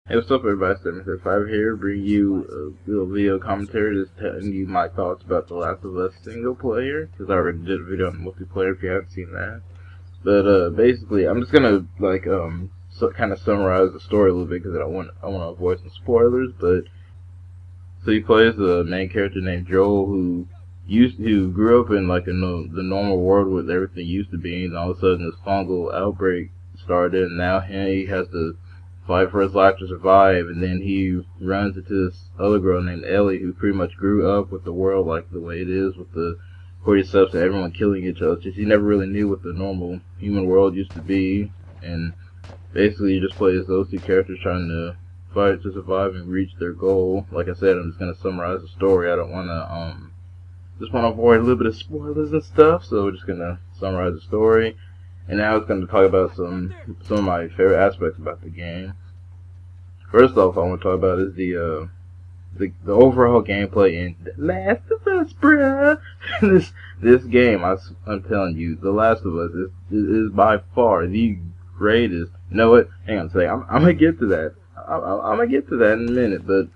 Hey, what's up, everybody? 735 here, bring you a little video commentary just telling you my thoughts about The Last of Us single player, because I already did a video on multiplayer if you haven't seen that. But basically, I'm just gonna kind of summarize the story a little bit because I want to avoid some spoilers. But so he plays the main character named Joel who grew up in like the normal world where everything used to be, and all of a sudden this fungal outbreak started, and now he has to fight for his life to survive, and then he runs into this other girl named Ellie who pretty much grew up with the world like the way it is, with the cordyceps and everyone killing each other. Just he never really knew what the normal human world used to be, and basically you just play as those two characters trying to fight to survive and reach their goal. Like I said, I'm just gonna summarize the story. I don't wanna just wanna avoid a little bit of spoilers and stuff, so we're just gonna summarize the story. And now it's going to talk about some of my favorite aspects about the game. First off, I want to talk about is the overall gameplay in The Last of Us, bruh. this game, I'm telling you, The Last of Us is by far the greatest. You know what? Hang on a second. I'm gonna get to that. I'm gonna get to that in a minute. But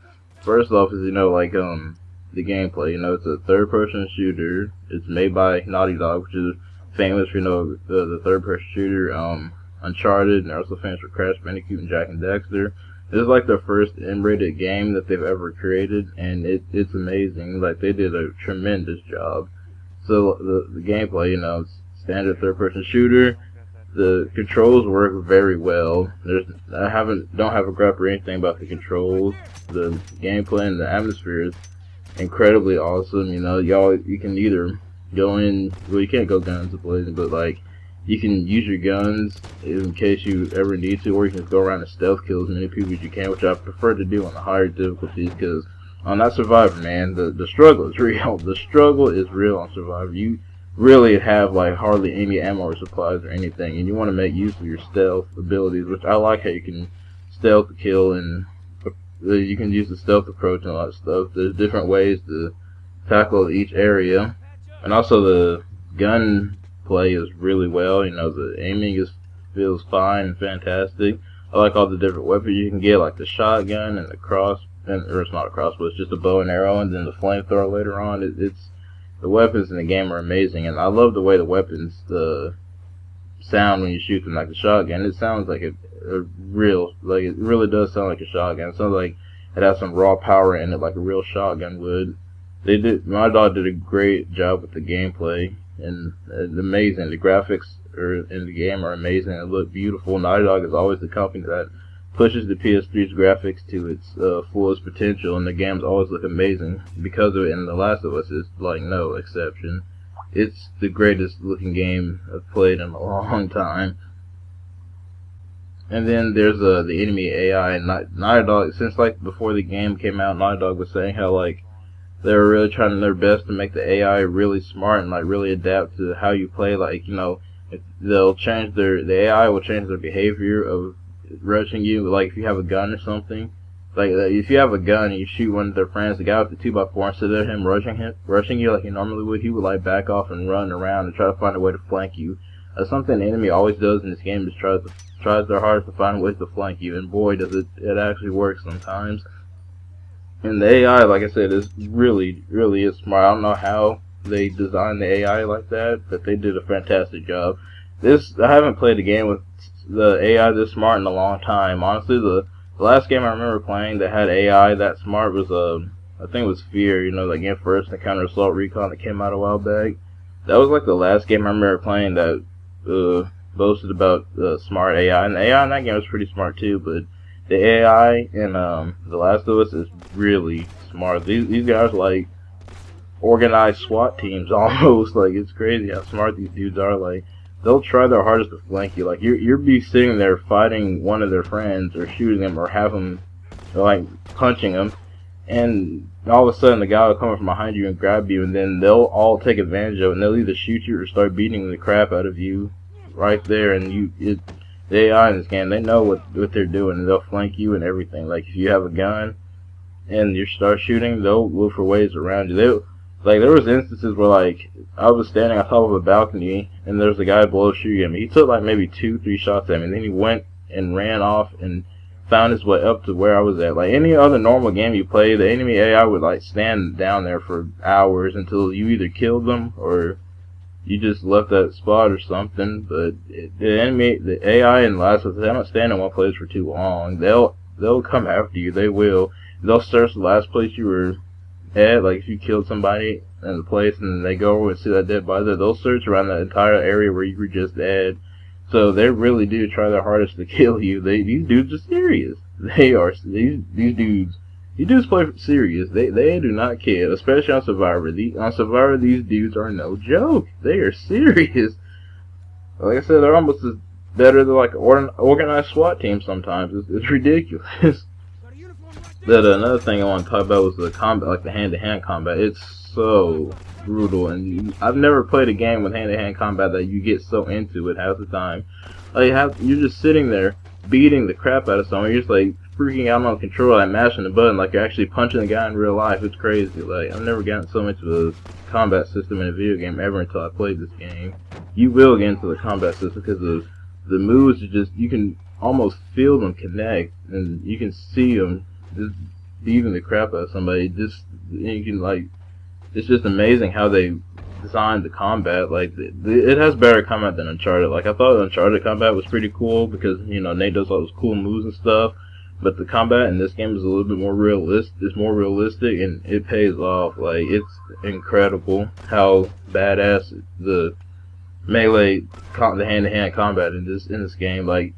first off, is the gameplay. It's a third-person shooter. It's made by Naughty Dog, which is famous for the third-person shooter, Uncharted, and they're also famous for Crash Bandicoot and Jak and Daxter. This is like their first M-rated game that they've ever created, and it's amazing. Like, they did a tremendous job. So the gameplay, it's standard third-person shooter. The controls work very well. Don't have a gripe or anything about the controls. The gameplay and the atmosphere is incredibly awesome. You can either go in, well, you can't go guns blazing, but like you can use your guns in case you ever need to, or you can go around and stealth kill as many people as you can, which I prefer to do on the higher difficulties, because on that Survivor, man, the struggle is real. The struggle is real on Survivor. You really have like hardly any ammo or supplies or anything, and you want to make use of your stealth abilities, which I like how you can stealth kill, and you can use the stealth approach and all that stuff. There's different ways to tackle each area. And also the gun play is really well. The aiming feels fine and fantastic. I like all the different weapons you can get, like the shotgun and the or it's not a crossbow, it's just a bow and arrow, and then the flamethrower later on. The weapons in the game are amazing, and I love the way the weapons sound when you shoot them. Like the shotgun, it sounds like it really does sound like a shotgun. It sounds like it has some raw power in it, like a real shotgun would. My dog did a great job with the gameplay, and it's amazing. The graphics in the game are amazing and look beautiful. Naughty Dog is always the company that pushes the PS3's graphics to its fullest potential, and the games always look amazing because of it. And The Last of Us is like no exception. It's the greatest looking game I've played in a long time. And then there's the enemy AI, and Naughty Dog, since like before the game came out, Naughty Dog was saying how like they were really trying their best to make the AI really smart and like really adapt to how you play. Like, they'll change the AI will change their behavior of rushing you. Like if you have a gun or something, like if you have a gun and you shoot one of their friends, the guy with the 2x4, instead of him rushing you like he normally would, he would like back off and run around and try to find a way to flank you. Something the enemy always does in this game is tries their hardest to find ways to flank you, and boy does it actually work sometimes. And the AI, like I said, is really is smart. I don't know how they designed the AI like that, but they did a fantastic job. I haven't played a game with the AI this smart in a long time. Honestly, the last game I remember playing that had AI that smart was I think it was Fear. Like in First and Counter Assault Recon that came out a while back. That was like the last game I remember playing that boasted about smart AI, and the AI in that game was pretty smart too, but the AI in The Last of Us is really smart. These guys are like organized SWAT teams almost. Like, it's crazy how smart these dudes are. Like, they'll try their hardest to flank you. Like, you'll be sitting there fighting one of their friends or shooting them or have them, like, punching them, and all of a sudden the guy will come from behind you and grab you, and then they'll all take advantage of it, and they'll either shoot you or start beating the crap out of you right there. And the AI in this game, they know what they're doing, and they'll flank you and everything. Like, if you have a gun and you start shooting, they'll look for ways around you. There was instances where, like, I was standing on top of a balcony, and there was a guy below shooting at me. He took, like, maybe 2-3 shots at me, and then he went and ran off and found his way up to where I was at. Like any other normal game you play, the enemy AI would like stand down there for hours until you either killed them or you just left that spot or something. But the AI in Last of Us, they don't stand in one place for too long. They'll come after you. They will. They'll search the last place you were at. Like if you killed somebody in the place and they go over and see that dead body there, they'll search around the entire area where you were just at. So they really do try their hardest to kill you. These dudes are serious. They are these dudes. These dudes play serious. They do not kid, especially on Survivor. On Survivor, these dudes are no joke. They are serious. Like I said, they're almost as better than like an organized SWAT team sometimes. It's ridiculous. But another thing I want to talk about was the combat, like the hand-to-hand combat. It's so brutal, and I've never played a game with hand-to-hand combat that you get so into it half the time. Like you're just sitting there beating the crap out of someone. You're just like freaking out on the controller, like mashing the button, like you're actually punching the guy in real life. It's crazy. Like I've never gotten so into a combat system in a video game ever until I played this game. You will get into the combat system because of the moves. You can almost feel them connect, and you can see them just beating the crap out of somebody. You can like. It's just amazing how they designed the combat. Like it has better combat than Uncharted. Like I thought Uncharted combat was pretty cool because Nate does all those cool moves and stuff. But the combat in this game is a little bit more realistic. It's more realistic and it pays off. Like it's incredible how badass the melee, the hand-to-hand combat in this game. Like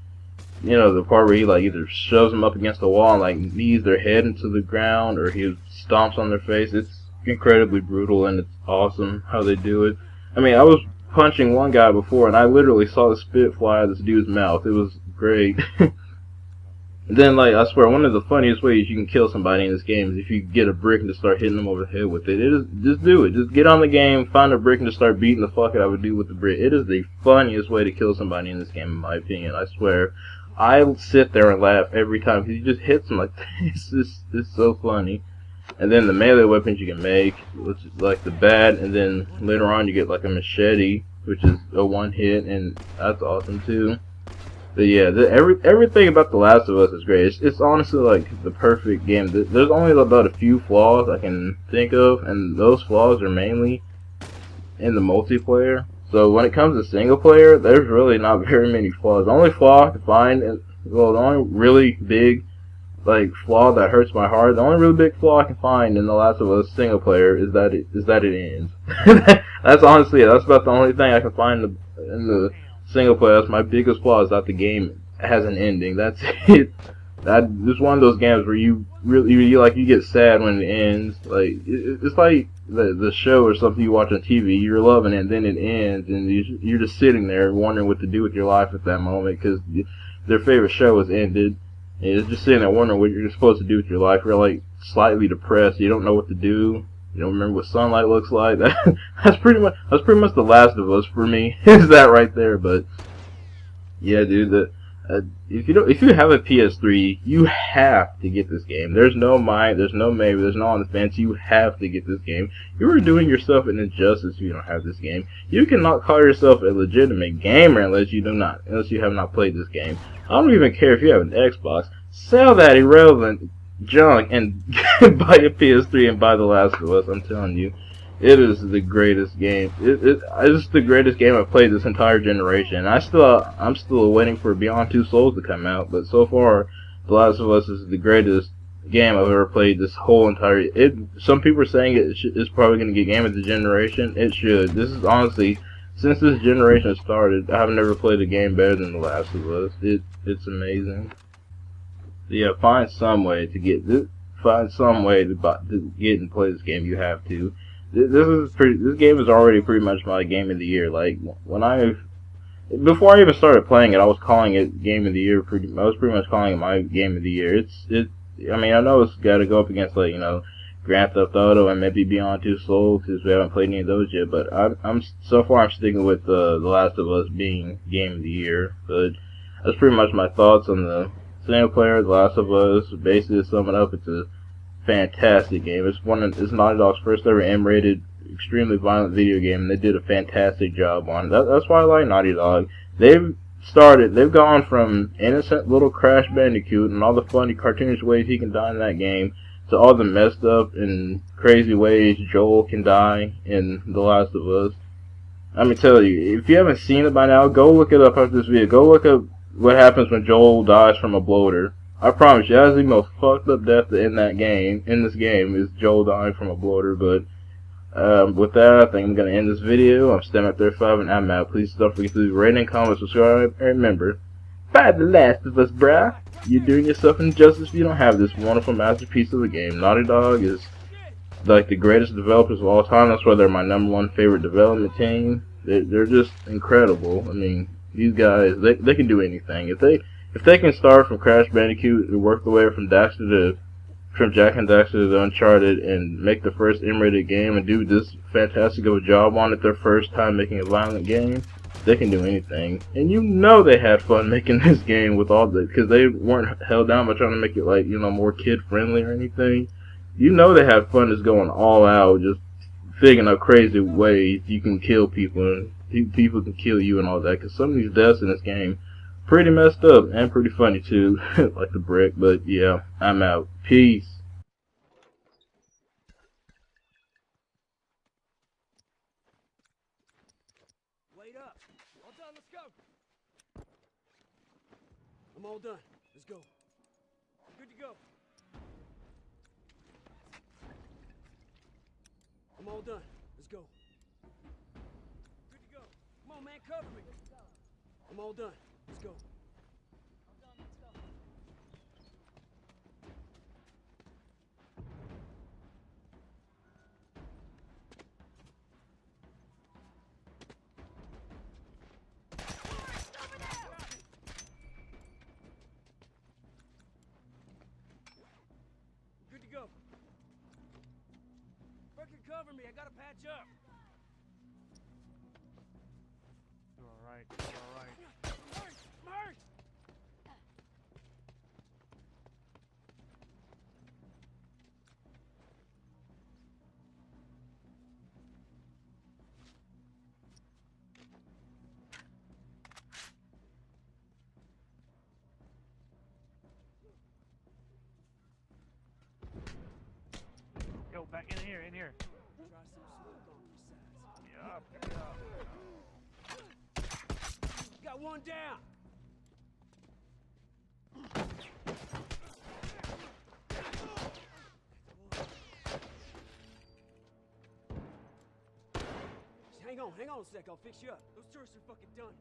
the part where he like either shoves them up against the wall and like knees their head into the ground, or he stomps on their face. It's incredibly brutal, and it's awesome how they do it. I mean, I was punching one guy before and I literally saw the spit fly out of this dude's mouth. It was great. And then, like, I swear, one of the funniest ways you can kill somebody in this game is if you get a brick and just start hitting them over the head with it. Just do it. Just get on the game, find a brick, and just start beating the fuck out of a dude with the brick. It is the funniest way to kill somebody in this game, in my opinion. I swear. I sit there and laugh every time because he just hits them like this. It's so funny. And then the melee weapons you can make, which is like the bat, and then later on you get like a machete, which is a one hit, and that's awesome too. But yeah, everything about The Last of Us is great. It's honestly like the perfect game. There's only about a few flaws I can think of, and those flaws are mainly in the multiplayer. So when it comes to single player, there's really not very many flaws. The only flaw I can find, the only really big flaw that hurts my heart, the only really big flaw I can find in The Last of Us single player is that it ends. That's honestly it. That's about the only thing I can find in the single player. That's my biggest flaw, is that the game has an ending. That's it. It's one of those games where you get sad when it ends. Like it's like the show or something you watch on TV. You're loving it, and then it ends, and you're just sitting there wondering what to do with your life at that moment because their favorite show has ended. And you're just sitting there wondering what you're supposed to do with your life. You're like slightly depressed. You don't know what to do. You don't remember what sunlight looks like. That's pretty much The Last of Us for me. Is that right there? But yeah, dude. If you have a PS3, you have to get this game. There's no might, there's no maybe, there's no on the fence. You have to get this game. You are doing yourself an injustice if you don't have this game. You cannot call yourself a legitimate gamer unless you have not played this game. I don't even care if you have an Xbox. Sell that irrelevant junk and buy a PS3 and buy The Last of Us. I'm telling you, it is the greatest game. It's the greatest game I've played this entire generation. I'm still waiting for Beyond Two Souls to come out, but so far, The Last of Us is the greatest game I've ever played this whole entire. Some people are saying it's probably going to get Game of the Generation. It should. This is honestly, since this generation started, I have never played a game better than The Last of Us. It's amazing. So yeah, find some way to get and play this game. You have to. This game is already pretty much my game of the year. Like before I even started playing it, I was calling it Game of the Year. I was pretty much calling it my Game of the Year. I mean, I know it's got to go up against Grand Theft Auto and maybe Beyond Two Souls because we haven't played any of those yet. But I'm sticking with The Last of Us being Game of the Year. But that's pretty much my thoughts on the single player The Last of Us. Basically, to sum it up, it's a fantastic game. It's Naughty Dog's first ever M-rated, extremely violent video game, and they did a fantastic job on it. That's why I like Naughty Dog. They've started, they've gone from innocent little Crash Bandicoot and all the funny cartoonish ways he can die in that game to all the messed up and crazy ways Joel can die in The Last of Us. Let me tell you, if you haven't seen it by now, go look it up after this video. Go look up what happens when Joel dies from a bloater. I promise you, that's the most fucked up death in this game, is Joel dying from a bloater. But with that, I think I'm going to end this video. I'm StemAt35 and I'm out. Please don't forget to leave a rating, comment, subscribe, and remember, buy The Last of Us, bruh. You're doing yourself injustice if you don't have this wonderful masterpiece of a game. Naughty Dog is like the greatest developers of all time. That's why they're my #1 favorite development team. They're just incredible. I mean, these guys, they can do anything. If they can start from Crash Bandicoot and work their way from Jak and Daxter to Uncharted and make the first M-rated game and do this fantastic of a job on it their first time making a violent game, they can do anything. And you know they had fun making this game with all the, because they weren't held down by trying to make it like, you know, more kid friendly or anything. You know they had fun just going all out, just figuring out crazy ways you can kill people and people can kill you and all that. Because some of these deaths in this game pretty messed up and pretty funny too, like the brick. But yeah, I'm out. Peace. Wait up. All done, let's go. I'm all done. Let's go. Good to go. I'm all done. Let's go. Good to go. Come on, man, cover me. I'm all done. Let's go. I'm done. Let's go. Good to go. Fucking cover me. I gotta patch up. You're alright. You're alright. I'm hurt. I'm hurt. Yo, back in here, in here. Try some smoke on your sides. Yup. Got one down. Just hang on a sec. I'll fix you up. Those turrets are fucking done.